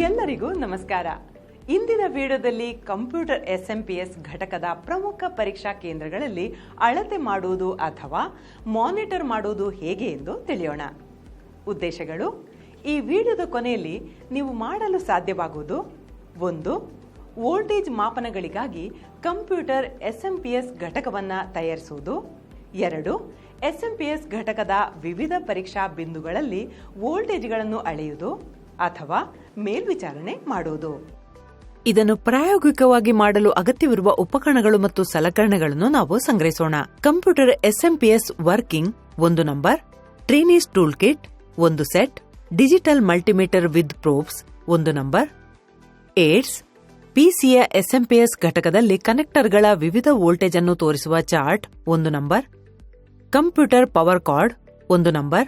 ಎಲ್ಲರಿಗೂ ನಮಸ್ಕಾರ. ಇಂದಿನ ವಿಡಿಯೋದಲ್ಲಿ ಕಂಪ್ಯೂಟರ್ ಎಸ್ಎಂಪಿಎಸ್ ಘಟಕದ ಪ್ರಮುಖ ಪರೀಕ್ಷಾ ಕೇಂದ್ರಗಳಲ್ಲಿ ಅಳತೆ ಮಾಡುವುದು ಅಥವಾ ಮಾನಿಟರ್ ಮಾಡುವುದು ಹೇಗೆ ಎಂದು ತಿಳಿಯೋಣ. ಉದ್ದೇಶಗಳು: ಈ ವಿಡಿಯೋದ ಕೊನೆಯಲ್ಲಿ ನೀವು ಮಾಡಲು ಸಾಧ್ಯವಾಗುವುದು: 1. ವೋಲ್ಟೇಜ್ ಮಾಪನಗಳಿಗಾಗಿ ಕಂಪ್ಯೂಟರ್ ಎಸ್ಎಂಪಿಎಸ್ ಘಟಕವನ್ನು ತಯಾರಿಸುವುದು. 2. ಎಸ್ಎಂಪಿಎಸ್ ಘಟಕದ ವಿವಿಧ ಪರೀಕ್ಷಾ ಬಿಂದುಗಳಲ್ಲಿ ವೋಲ್ಟೇಜ್ಗಳನ್ನು ಅಳೆಯುವುದು ಅಥವಾ ಮೇಲ್ವಿಚಾರಣೆ ಮಾಡುವುದು. ಇದನ್ನು ಪ್ರಾಯೋಗಿಕವಾಗಿ ಮಾಡಲು ಅಗತ್ಯವಿರುವ ಉಪಕರಣಗಳು ಮತ್ತು ಸಲಕರಣೆಗಳನ್ನು ನಾವು ಸಂಗ್ರಹಿಸೋಣ. Computer SMPS working 1 number, trainees tool kit 1 set, digital multimeter with probes 1 number, aids, ಪಿಸಿಯ ಎಸ್ಎಂಪಿಎಸ್ ಘಟಕದಲ್ಲಿ ಕನೆಕ್ಟರ್ಗಳ ವಿವಿಧ ವೋಲ್ಟೇಜ್ ಅನ್ನು ತೋರಿಸುವ chart 1 number, computer power cord 1 number,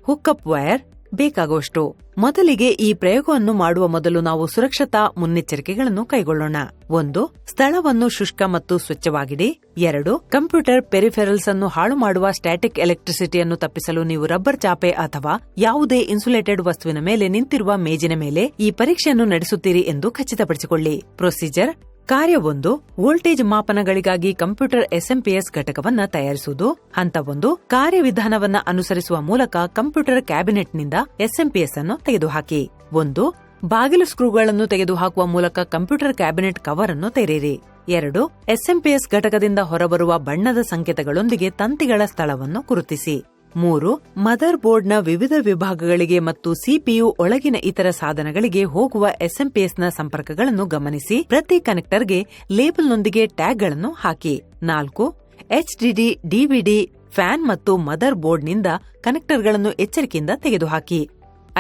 hookup wire ಬೇಕಾಗುವಷ್ಟು. ಮೊದಲಿಗೆ ಈ ಪ್ರಯೋಗವನ್ನು ಮಾಡುವ ಮೊದಲು ನಾವು ಸುರಕ್ಷತಾ ಮುನ್ನೆಚ್ಚರಿಕೆಗಳನ್ನು ಕೈಗೊಳ್ಳೋಣ. 1. ಸ್ಥಳವನ್ನು ಶುಷ್ಕ ಮತ್ತು ಸ್ವಚ್ಛವಾಗಿಡಿ. 2. ಕಂಪ್ಯೂಟರ್ ಪೆರಿಫೆರಲ್ಸ್ ಅನ್ನು ಹಾಳು ಮಾಡುವ ಸ್ಟ್ಯಾಟಿಕ್ ಎಲೆಕ್ಟ್ರಿಸಿಟಿಯನ್ನು ತಪ್ಪಿಸಲು ನೀವು ರಬ್ಬರ್ ಚಾಪೆ ಅಥವಾ ಯಾವುದೇ ಇನ್ಸುಲೇಟೆಡ್ ವಸ್ತುವಿನ ಮೇಲೆ ನಿಂತಿರುವ ಮೇಜಿನ ಮೇಲೆ ಈ ಪರೀಕ್ಷೆಯನ್ನು ನಡೆಸುತ್ತೀರಿ ಎಂದು ಖಚಿತಪಡಿಸಿಕೊಳ್ಳಿ. ಪ್ರೊಸೀಜರ್: ಕಾರ್ಯ 1. ವೋಲ್ಟೇಜ್ ಮಾಪನಗಳಿಗಾಗಿ ಕಂಪ್ಯೂಟರ್ ಎಸ್ಎಂಪಿಎಸ್ ಘಟಕವನ್ನು ತಯಾರಿಸುವುದು. ಹಂತ 1. ಕಾರ್ಯವಿಧಾನವನ್ನು ಅನುಸರಿಸುವ ಮೂಲಕ ಕಂಪ್ಯೂಟರ್ ಕ್ಯಾಬಿನೆಟ್ನಿಂದ ಎಸ್ಎಂಪಿಎಸ್ ಅನ್ನು ತೆಗೆದುಹಾಕಿ. 1. ಬಾಗಿಲು ಸ್ಕ್ರೂಗಳನ್ನು ತೆಗೆದುಹಾಕುವ ಮೂಲಕ ಕಂಪ್ಯೂಟರ್ ಕ್ಯಾಬಿನೆಟ್ ಕವರ್ ಅನ್ನು ತೆರೆಯಿರಿ. 2. ಎಸ್ಎಂಪಿಎಸ್ ಘಟಕದಿಂದ ಹೊರಬರುವ ಬಣ್ಣದ ಸಂಕೇತಗಳೊಂದಿಗೆ ತಂತಿಗಳ ಸ್ಥಳವನ್ನು ಗುರುತಿಸಿ. 3. ಮದರ್ ಬೋರ್ಡ್ನ ವಿವಿಧ ವಿಭಾಗಗಳಿಗೆ ಮತ್ತು ಸಿಪಿಯು ಒಳಗಿನ ಇತರ ಸಾಧನಗಳಿಗೆ ಹೋಗುವ ಎಸ್ಎಂಪಿಎಸ್ನ ಸಂಪರ್ಕಗಳನ್ನು ಗಮನಿಸಿ ಪ್ರತಿ ಕನೆಕ್ಟರ್ಗೆ ಲೇಬಲ್ನೊಂದಿಗೆ ಟ್ಯಾಗ್ಗಳನ್ನು ಹಾಕಿ. 4. ಎಚ್ಡಿಡಿ, ಡಿವಿಡಿ, ಫ್ಯಾನ್ ಮತ್ತು ಮದರ್ ಬೋರ್ಡ್ನಿಂದ ಕನೆಕ್ಟರ್ಗಳನ್ನು ಎಚ್ಚರಿಕೆಯಿಂದ ತೆಗೆದುಹಾಕಿ.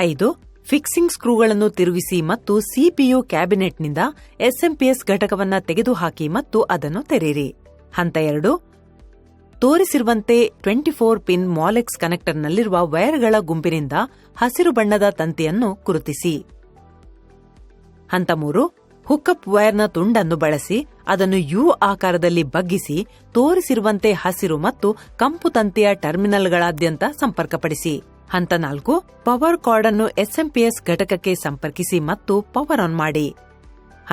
5. ಫಿಕ್ಸಿಂಗ್ ಸ್ಕ್ರೂಗಳನ್ನು ತಿರುಗಿಸಿ ಮತ್ತು ಸಿಪಿಯು ಕ್ಯಾಬಿನೆಟ್ನಿಂದ ಎಸ್ಎಂಪಿಎಸ್ ಘಟಕವನ್ನು ತೆಗೆದುಹಾಕಿ ಮತ್ತು ಅದನ್ನು ತೆರೆಯಿರಿ. ಹಂತ 2. ತೋರಿಸಿರುವಂತೆ 24 ಪಿನ್ ಮಾಲೆಕ್ಸ್ ಕನೆಕ್ಟರ್ನಲ್ಲಿರುವ ವೈರ್ಗಳ ಗುಂಪಿನಿಂದ ಹಸಿರು ಬಣ್ಣದ ತಂತಿಯನ್ನು ಗುರುತಿಸಿ. ಹಂತ 3. ಹುಕ್ಅಪ್ ವೈರ್ನ ತುಂಡನ್ನು ಬಳಸಿ ಅದನ್ನು ಯು ಆಕಾರದಲ್ಲಿ ಬಗ್ಗಿಸಿ ತೋರಿಸಿರುವಂತೆ ಹಸಿರು ಮತ್ತು ಕಂಪು ತಂತಿಯ ಟರ್ಮಿನಲ್ಗಳಾದ್ಯಂತ ಸಂಪರ್ಕಪಡಿಸಿ. ಹಂತ 4. ಪವರ್ ಕಾರ್ಡ್ ಅನ್ನು ಎಸ್ಎಂಪಿಎಸ್ ಘಟಕಕ್ಕೆ ಸಂಪರ್ಕಿಸಿ ಮತ್ತು ಪವರ್ ಆನ್ ಮಾಡಿ.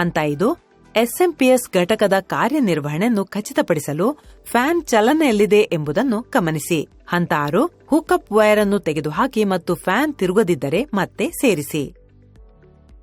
ಹಂತ 5. ಎಸ್ಎಂಪಿಎಸ್ ಘಟಕದ ಕಾರ್ಯನಿರ್ವಹಣೆಯನ್ನು ಖಚಿತಪಡಿಸಲು ಫ್ಯಾನ್ ಚಲನೆಯಲ್ಲಿದೆ ಎಂಬುದನ್ನು ಗಮನಿಸಿ. ಹಂತ 6. ಹುಕ್ಅಪ್ ವೈರ್ ಅನ್ನು ತೆಗೆದುಹಾಕಿ ಮತ್ತು ಫ್ಯಾನ್ ತಿರುಗದಿದ್ದರೆ ಮತ್ತೆ ಸೇರಿಸಿ.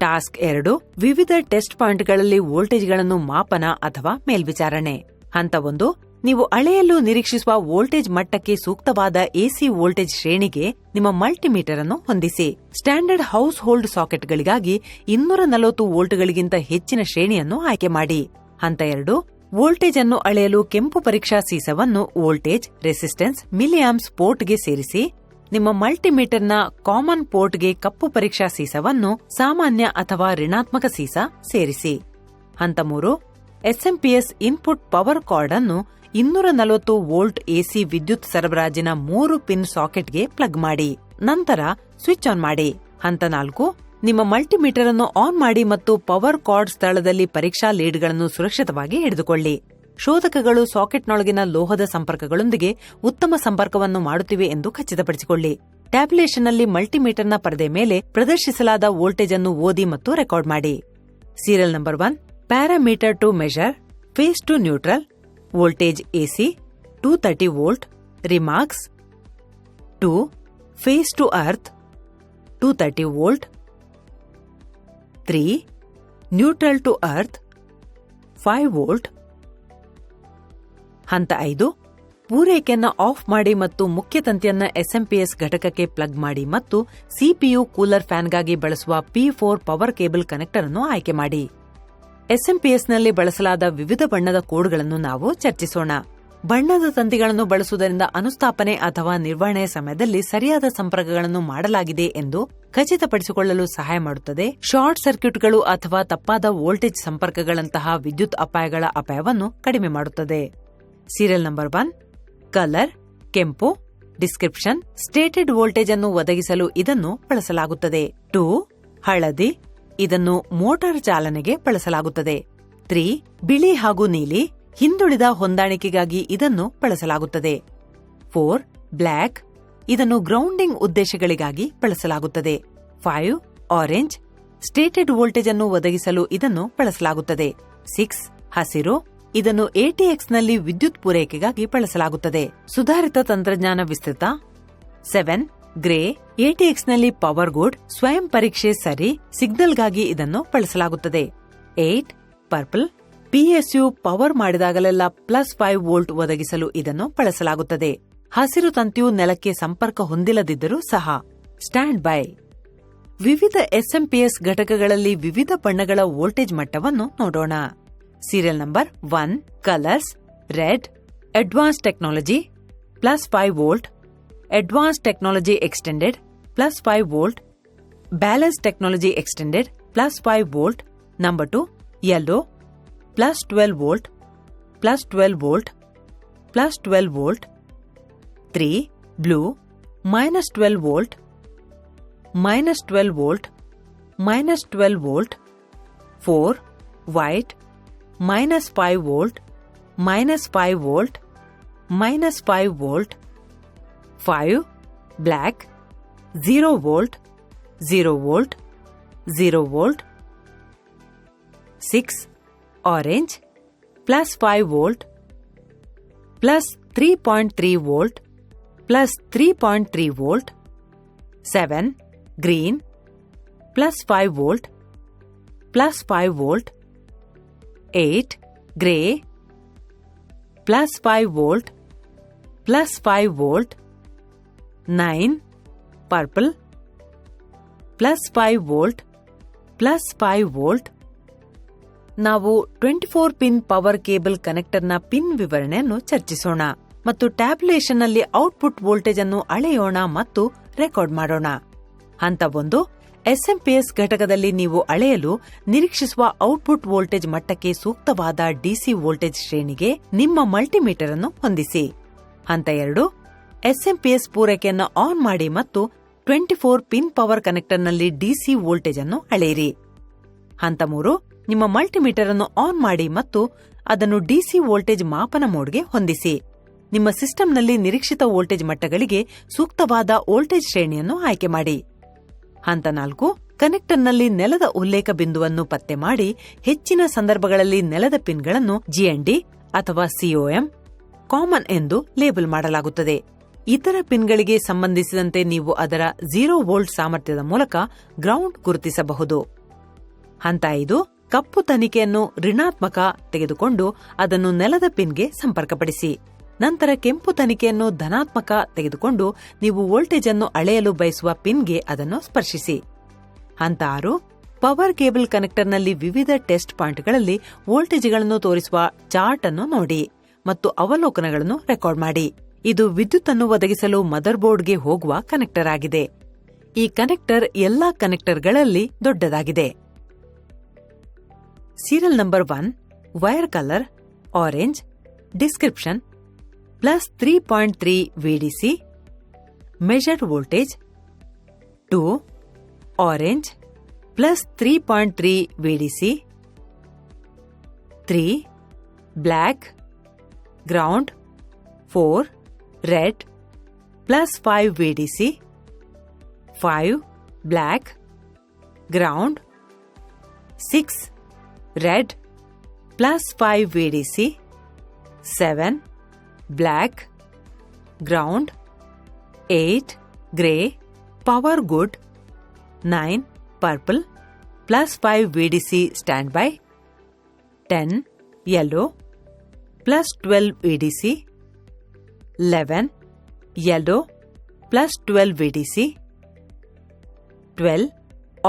ಟಾಸ್ಕ್ 2. ವಿವಿಧ ಟೆಸ್ಟ್ ಪಾಯಿಂಟ್ಗಳಲ್ಲಿ ವೋಲ್ಟೇಜ್ಗಳನ್ನು ಮಾಪನ ಅಥವಾ ಮೇಲ್ವಿಚಾರಣೆ. ಹಂತ 1. ನೀವು ಅಳೆಯಲು ನಿರೀಕ್ಷಿಸುವ ವೋಲ್ಟೇಜ್ ಮಟ್ಟಕ್ಕೆ ಸೂಕ್ತವಾದ ಎಸಿ ವೋಲ್ಟೇಜ್ ಶ್ರೇಣಿಗೆ ನಿಮ್ಮ ಮಲ್ಟಿಮೀಟರ್ ಅನ್ನು ಹೊಂದಿಸಿ. ಸ್ಟ್ಯಾಂಡರ್ಡ್ ಹೌಸ್ ಹೋಲ್ಡ್ ಸಾಕೆಟ್ಗಳಿಗಾಗಿ 240 ವೋಲ್ಟ್ಗಳಿಗಿಂತ ಹೆಚ್ಚಿನ ಶ್ರೇಣಿಯನ್ನು ಆಯ್ಕೆ ಮಾಡಿ. ಹಂತ 2. ವೋಲ್ಟೇಜ್ ಅನ್ನು ಅಳೆಯಲು ಕೆಂಪು ಪರೀಕ್ಷಾ ಸೀಸವನ್ನು ವೋಲ್ಟೇಜ್, ರೆಸಿಸ್ಟೆನ್ಸ್, ಮಿಲಿಆಂಪ್ಸ್ ಪೋರ್ಟ್ಗೆ ಸೇರಿಸಿ. ನಿಮ್ಮ ಮಲ್ಟಿಮೀಟರ್ನ ಕಾಮನ್ ಪೋರ್ಟ್ಗೆ ಕಪ್ಪು ಪರೀಕ್ಷಾ ಸೀಸವನ್ನು ಸಾಮಾನ್ಯ ಅಥವಾ ಋಣಾತ್ಮಕ ಸೀಸ ಸೇರಿಸಿ. ಹಂತ 3. ಎಸ್ಎಂಪಿಎಸ್ ಇನ್ಪುಟ್ ಪವರ್ ಕಾರ್ಡ್ ಅನ್ನು 240 ವೋಲ್ಟ್ ಎಸಿ ವಿದ್ಯುತ್ ಸರಬರಾಜಿನ 3 ಪಿನ್ ಸಾಕೆಟ್ಗೆ ಪ್ಲಗ್ ಮಾಡಿ. ನಂತರ ಸ್ವಿಚ್ ಆನ್ ಮಾಡಿ. ಹಂತ 4. ನಿಮ್ಮ ಮಲ್ಟಿಮೀಟರ್ ಅನ್ನು ಆನ್ ಮಾಡಿ ಮತ್ತು ಪವರ್ ಕಾರ್ಡ್ ಸ್ಥಳದಲ್ಲಿ ಪರೀಕ್ಷಾ ಲೀಡ್ಗಳನ್ನು ಸುರಕ್ಷಿತವಾಗಿ ಹಿಡಿದುಕೊಳ್ಳಿ. ಶೋಧಕಗಳು ಸಾಕೆಟ್ನೊಳಗಿನ ಲೋಹದ ಸಂಪರ್ಕಗಳೊಂದಿಗೆ ಉತ್ತಮ ಸಂಪರ್ಕವನ್ನು ಮಾಡುತ್ತಿವೆ ಎಂದು ಖಚಿತಪಡಿಸಿಕೊಳ್ಳಿ. ಟ್ಯಾಬ್ಯುಲೇಷನ್ನಲ್ಲಿ ಮಲ್ಟಿಮೀಟರ್ನ ಪರದೆ ಮೇಲೆ ಪ್ರದರ್ಶಿಸಲಾದ ವೋಲ್ಟೇಜ್ ಅನ್ನು ಓದಿ ಮತ್ತು ರೆಕಾರ್ಡ್ ಮಾಡಿ. Serial number 1. Parameter to measure: phase to neutral, voltage AC 230 volt, remarks 2. Phase to earth 230 volt. 3. Neutral to earth 5 volt. ಹಂತ 5. ಪೂರೈಕೆಯನ್ನು ಆಫ್ ಮಾಡಿ ಮತ್ತು ಮುಖ್ಯ ತಂತಿಯನ್ನು ಎಸ್ಎಂಪಿಎಸ್ ಘಟಕಕ್ಕೆ ಪ್ಲಗ್ ಮಾಡಿ ಮತ್ತು ಸಿಪಿಯು ಕೂಲರ್ ಫ್ಯಾನ್ಗಾಗಿ ಬಳಸುವ P4 ಪವರ್ ಕೇಬಲ್ ಕನೆಕ್ಟರ್ ಅನ್ನು ಆಯ್ಕೆ ಮಾಡಿ. ಎಸ್ಎಂಪಿಎಸ್ನಲ್ಲಿ ಬಳಸಲಾದ ವಿವಿಧ ಬಣ್ಣದ ಕೋಡ್ಗಳನ್ನು ನಾವು ಚರ್ಚಿಸೋಣ. ಬಣ್ಣದ ತಂತಿಗಳನ್ನು ಬಳಸುವುದರಿಂದ ಅನುಸ್ಥಾಪನೆ ಅಥವಾ ನಿರ್ವಹಣೆಯ ಸಮಯದಲ್ಲಿ ಸರಿಯಾದ ಸಂಪರ್ಕಗಳನ್ನು ಮಾಡಲಾಗಿದೆ ಎಂದು ಖಚಿತಪಡಿಸಿಕೊಳ್ಳಲು ಸಹಾಯ ಮಾಡುತ್ತದೆ. ಶಾರ್ಟ್ ಸರ್ಕ್ಯೂಟ್ಗಳು ಅಥವಾ ತಪ್ಪಾದ ವೋಲ್ಟೇಜ್ ಸಂಪರ್ಕಗಳಂತಹ ವಿದ್ಯುತ್ ಅಪಾಯಗಳ ಅಪಾಯವನ್ನು ಕಡಿಮೆ ಮಾಡುತ್ತದೆ. Serial number 1. ಕಲರ್: ಕೆಂಪು. ಡಿಸ್ಕ್ರಿಪ್ಷನ್: ಸ್ಟೇಟೆಡ್ ವೋಲ್ಟೇಜ್ ಅನ್ನು ಒದಗಿಸಲು ಇದನ್ನು ಬಳಸಲಾಗುತ್ತದೆ. 2. ಹಳದಿ. ಇದನ್ನು ಮೋಟಾರ್ ಚಾಲನೆಗೆ ಬಳಸಲಾಗುತ್ತದೆ. 3. ಬಿಳಿ ಹಾಗೂ ನೀಲಿ. ಹಿಂದುಳಿದ ಹೊಂದಾಣಿಕೆಗಾಗಿ ಇದನ್ನು ಬಳಸಲಾಗುತ್ತದೆ. 4. ಬ್ಲ್ಯಾಕ್. ಇದನ್ನು ಗ್ರೌಂಡಿಂಗ್ ಉದ್ದೇಶಗಳಿಗಾಗಿ ಬಳಸಲಾಗುತ್ತದೆ. 5. ಆರೆಂಜ್. ಸ್ಟೇಟೆಡ್ ವೋಲ್ಟೇಜ್ ಅನ್ನು ಒದಗಿಸಲು ಇದನ್ನು ಬಳಸಲಾಗುತ್ತದೆ. 6 ಹಸಿರು, ಇದನ್ನು ಎಟಿಎಕ್ಸ್ ನಲ್ಲಿ ವಿದ್ಯುತ್ ಪೂರೈಕೆಗಾಗಿ ಬಳಸಲಾಗುತ್ತದೆ. ಸುಧಾರಿತ ತಂತ್ರಜ್ಞಾನ ವಿಸ್ತೃತ. 7 ಗ್ರೇ, ಎಟಿಎಕ್ಸ್ ನಲ್ಲಿ ಪವರ್ ಗುಡ್, ಸ್ವಯಂ ಪರೀಕ್ಷೆ ಸರಿ, ಸಿಗ್ನಲ್ಗಾಗಿ ಇದನ್ನು ಬಳಸಲಾಗುತ್ತದೆ. 8 ಪರ್ಪಲ್, ಪಿಎಸ್ಯು ಪವರ್ ಮಾಡಿದಾಗಲೆಲ್ಲ +5 ವೋಲ್ಟ್ ಒದಗಿಸಲು ಇದನ್ನು ಬಳಸಲಾಗುತ್ತದೆ. ಹಸಿರು ತಂತಿಯು ನೆಲಕ್ಕೆ ಸಂಪರ್ಕ ಹೊಂದಿಲ್ಲದಿದ್ದರೂ ಸಹ. Stand by. ವಿವಿಧ ಎಸ್ಎಂಪಿಎಸ್ ಘಟಕಗಳಲ್ಲಿ ವಿವಿಧ ಬಣ್ಣಗಳ ವೋಲ್ಟೇಜ್ ಮಟ್ಟವನ್ನು ನೋಡೋಣ. Serial number 1 colours red, advance technology +5 volt, advance technology extended +5 volt, balance technology extended +5 volt. Number 2 yellow +12 volt, +12 volt, +12 volt. 3 blue -12 volt, -12 volt, -12 volt. 4 white -5 volt, -5 volt, -5 volt. 5 black 0 volt, 0 volt, 0 volt. 6 orange +5 volt, +3.3 volt, +3.3 volt. 7 green +5 volt, +5 volt. 8 grey +5 volt, +5 volt. 9 purple +5 volt, +5 volt. ನಾವು 24 pin power cable ಕನೆಕ್ಟರ್ನ pin ವಿವರಣೆಯನ್ನು ಚರ್ಚಿಸೋಣ ಮತ್ತು ಟ್ಯಾಬ್ಯುಲೇಷನ್ನಲ್ಲಿ output voltage ಅನ್ನು ಅಳೆಯೋಣ ಮತ್ತು record ಮಾಡೋಣ. ಹಂತ 1 SMPS ಘಟಕದಲ್ಲಿ ನೀವು ಅಳೆಯಲು ನಿರೀಕ್ಷಿಸುವ ಔಟ್ಪುಟ್ ವೋಲ್ಟೇಜ್ ಮಟ್ಟಕ್ಕೆ ಸೂಕ್ತವಾದ ಡಿಸಿ ವೋಲ್ಟೇಜ್ ಶ್ರೇಣಿಗೆ ನಿಮ್ಮ ಮಲ್ಟಿಮೀಟರ್ ಅನ್ನು ಹೊಂದಿಸಿ. ಹಂತ 2 ಎಸ್ಎಂಪಿಎಸ್ ಪೂರೈಕೆಯನ್ನು ಆನ್ ಮಾಡಿ ಮತ್ತು 24 ಪಿನ್ ಪವರ್ ಕನೆಕ್ಟರ್ನಲ್ಲಿ ಡಿಸಿ ವೋಲ್ಟೇಜ್ ಅನ್ನು ಅಳೆಯಿರಿ. ಹಂತ 3 ನಿಮ್ಮ ಮಲ್ಟಿಮೀಟರ್ ಅನ್ನು ಆನ್ ಮಾಡಿ ಮತ್ತು ಅದನ್ನು ಡಿಸಿ ವೋಲ್ಟೇಜ್ ಮಾಪನ ಮೋಡ್ಗೆ ಹೊಂದಿಸಿ. ನಿಮ್ಮ ಸಿಸ್ಟಂನಲ್ಲಿ ನಿರೀಕ್ಷಿತ ವೋಲ್ಟೇಜ್ ಮಟ್ಟಗಳಿಗೆ ಸೂಕ್ತವಾದ ವೋಲ್ಟೇಜ್ ಶ್ರೇಣಿಯನ್ನು ಆಯ್ಕೆ ಮಾಡಿ. ಹಂತ 4 ಕನೆಕ್ಟರ್ನಲ್ಲಿ ನೆಲದ ಉಲ್ಲೇಖ ಬಿಂದುವನ್ನು ಪತ್ತೆ ಮಾಡಿ ಹೆಚ್ಚಿನ ಸಂದರ್ಭಗಳಲ್ಲಿ ನೆಲದ ಪಿನ್ಗಳನ್ನು ಜಿಎನ್ಡಿ ಅಥವಾ ಸಿಒಎಂ ಕಾಮನ್ ಎಂದು ಲೇಬಲ್ ಮಾಡಲಾಗುತ್ತದೆ. ಇತರ ಪಿನ್ಗಳಿಗೆ ಸಂಬಂಧಿಸಿದಂತೆ ನೀವು ಅದರ 0 ವೋಲ್ಟ್ ಸಾಮರ್ಥ್ಯದ ಮೂಲಕ ಗ್ರೌಂಡ್ ಗುರುತಿಸಬಹುದು. ಹಂತ 5 ಕಪ್ಪು ತನಿಖೆಯನ್ನು ಋಣಾತ್ಮಕ ತೆಗೆದುಕೊಂಡು ಅದನ್ನು ನೆಲದ ಪಿನ್ಗೆ ಸಂಪರ್ಕಪಡಿಸಿ. ನಂತರ ಕೆಂಪು ತನಿಖೆಯನ್ನು ಧನಾತ್ಮಕ ತೆಗೆದುಕೊಂಡು ನೀವು ವೋಲ್ಟೇಜ್ ಅನ್ನು ಅಳೆಯಲು ಬಯಸುವ ಪಿನ್ಗೆ ಅದನ್ನು ಸ್ಪರ್ಶಿಸಿ. ಹಂತ 6 ಪವರ್ ಕೇಬಲ್ ಕನೆಕ್ಟರ್ನಲ್ಲಿ ವಿವಿಧ ಟೆಸ್ಟ್ ಪಾಯಿಂಟ್ಗಳಲ್ಲಿ ವೋಲ್ಟೇಜ್ಗಳನ್ನು ತೋರಿಸುವ ಚಾರ್ಟ್ ಅನ್ನು ನೋಡಿ ಮತ್ತು ಅವಲೋಕನಗಳನ್ನು ರೆಕಾರ್ಡ್ ಮಾಡಿ. ಇದು ವಿದ್ಯುತ್ ಅನ್ನು ಒದಗಿಸಲು ಮದರ್ಬೋರ್ಡ್ಗೆ ಹೋಗುವ ಕನೆಕ್ಟರ್ ಆಗಿದೆ. ಈ ಕನೆಕ್ಟರ್ ಎಲ್ಲಾ ಕನೆಕ್ಟರ್ಗಳಲ್ಲಿ ದೊಡ್ಡದಾಗಿದೆ. Serial number 1 wire colour orange, description +3.3 VDC, measured voltage 2 orange +3.3 VDC. 3 black ground, 4 red +5 VDC. 5 black ground, 6 red +5 VDC. 7 black ground, 8 grey power good. 9 purple +5 VDC standby. 10 yellow +12 VDC. 11 yellow +12 VDC. 12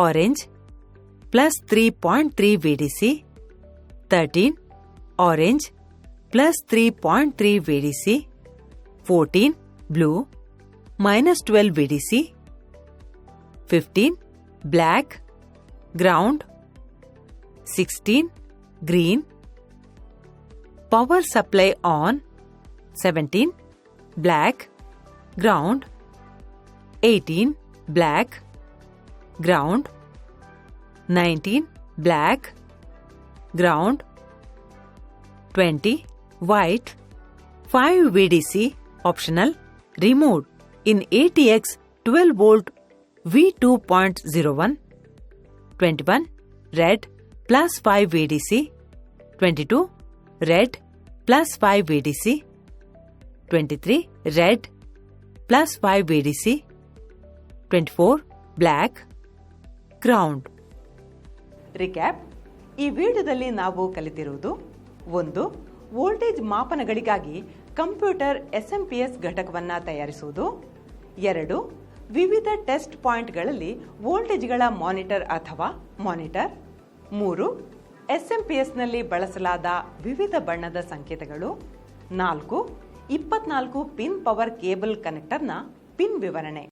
orange +3.3 VDC. 13 orange +3.3 VDC. 14 blue -12 VDC. 15 black ground. 16 green power supply on. 17 black ground. 18 black ground. 19 black ground. 20 white. 5 VDC optional. Removed in ATX 12 volt V2.01. 21 red plus 5 VDC, 22 red plus 5 VDC, 23 red plus 5 VDC, 24 black, ground. Recap. ಈ ವಿಡಿಯೋದಲ್ಲಿ ನಾವು ಕಲಿತಿರುವುದು: 1. Voltage ಮಾಪನಗಳಿಗಾಗಿ computer SMPS ಘಟಕವನ್ನು ತಯಾರಿಸುವುದು. 2. ವಿವಿಧ test ಪಾಯಿಂಟ್ಗಳಲ್ಲಿ ವೋಲ್ಟೇಜ್ಗಳ monitor ಅಥವಾ monitor. 3. ಎಸ್ಎಂಪಿಎಸ್ನಲ್ಲಿ ಬಳಸಲಾದ ವಿವಿಧ ಬಣ್ಣದ ಸಂಕೇತಗಳು. 4. 24 ಪಿನ್ ಪವರ್ ಕೇಬಲ್ ಕನೆಕ್ಟರ್ನ ಪಿನ್ ವಿವರಣೆ.